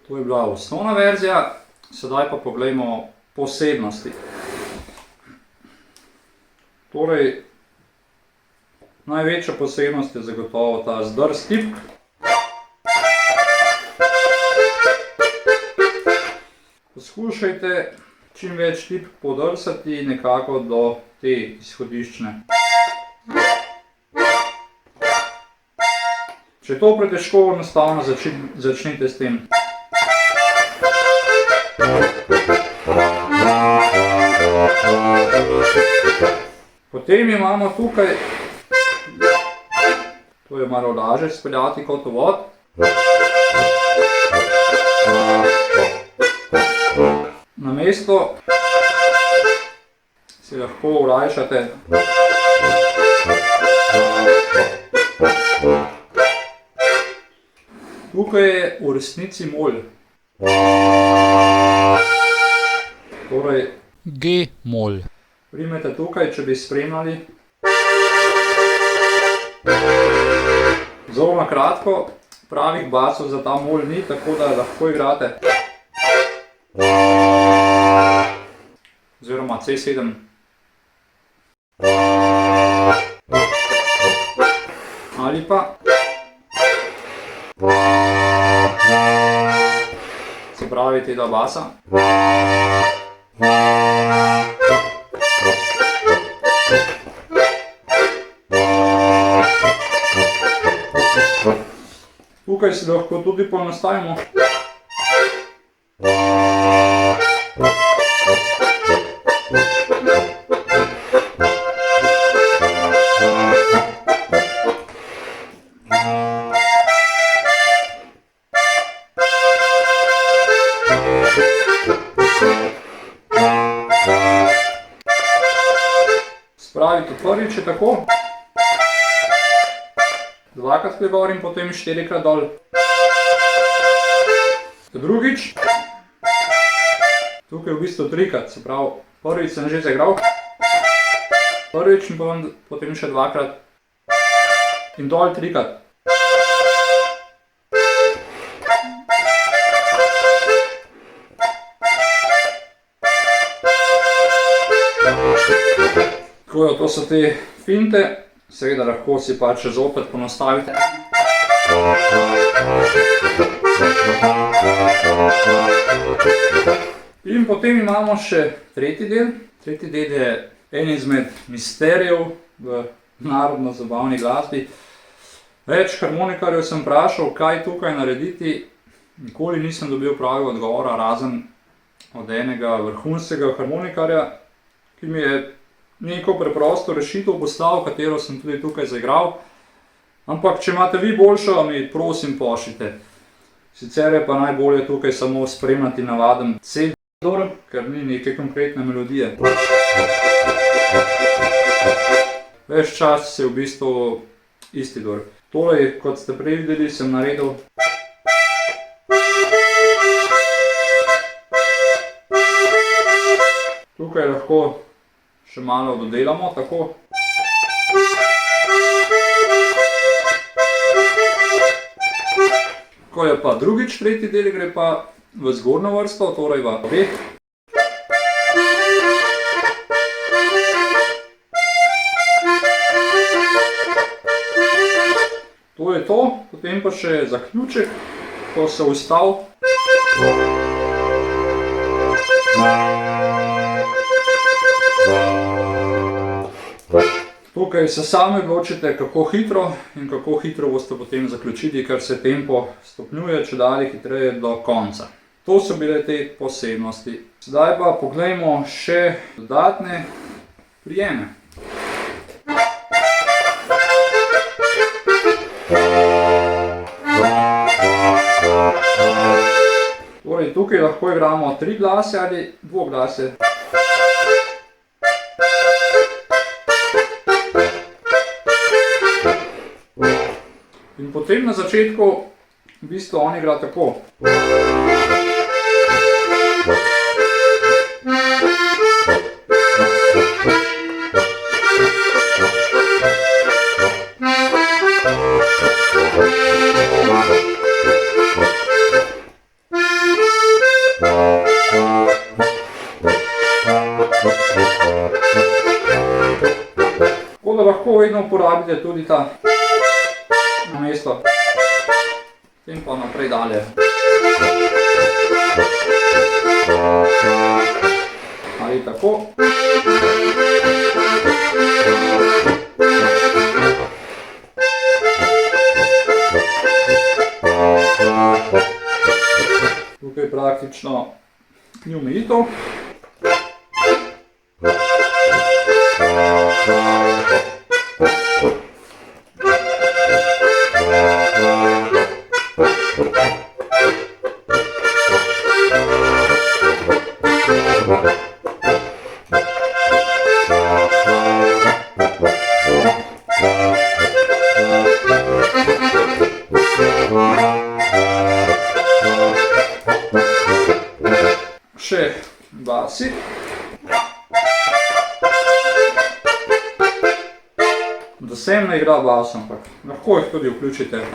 To je bila osnovna verzija, sedaj pa poglejmo posebnosti. Torej, največja posebnost je zagotovo ta zdrs tipk. Poskušajte čim več tipk podrsati nekako do te izhodiščne. Če je to pretežko, enostavno začnite s tem. Potem imamo tukaj, to je malo lažje speljati kot uvod. Namesto si lahko olajšate tukaj je v resnici mol. Torej G-mol. Primete tukaj, če bi spremljali. Zelo na kratko, pravih basov za ta mol ni, tako da lahko igrate. Oziroma C7. Ali pa se pravi te dva basa. Tukaj si lahko tudi poenostavimo. Spravite prvič je tako. Dvakrat gor in potem 4-krat dol. Drugič. Tukaj v bistvu 3-krat, se pravi, prvič sem že zaigral. Prvič in potem še 2-krat. In dol 3-krat. Tako to so te finte. Seveda lahko si pač zopet ponastavite. In potem imamo še tretji del. Tretji del je en izmed misterijev v narodno-zabavni glasbi. Več harmonikarjev sem vprašal, kaj tukaj narediti. Nikoli nisem dobil pravega odgovora, razen od enega vrhunskega harmonikarja, ki mi je neko preprosto rešitev postavil, katero sem tudi tukaj zaigral. Ampak, če imate vi boljšo, mi prosim pošljite. Sicer je pa najbolje tukaj samo spremljati navaden C-dur, ker ni neke konkretne melodije. Ves čas je v bistvu isti dur. Tole, kot ste prej videli, sem naredil. Tukaj lahko še malo dodelamo, tako. Ko je pa drugič, tretji del, gre pa v zgornjo vrsto, torej v B. To je to, potem pa še zaključek, ko se ustavi. Tukaj se sami odločite, kako hitro in kako hitro boste potem zaključili, ker se tempo stopnjuje čedalje hitreje do konca. To so bile te posebnosti. Zdaj pa poglejmo še dodatne prijeme. Torej, tukaj Tukaj lahko igramo 3 glase ali dvoglase. In potem na začetku v bistvu on igra tako. Tako da lahko vedno uporabite tudi ta namesto, in pa naprej dalje. Ali tako. Tukaj praktično ni omejitev. Še basi. Da sem ne igra bas, ampak lahko jih tudi vključite.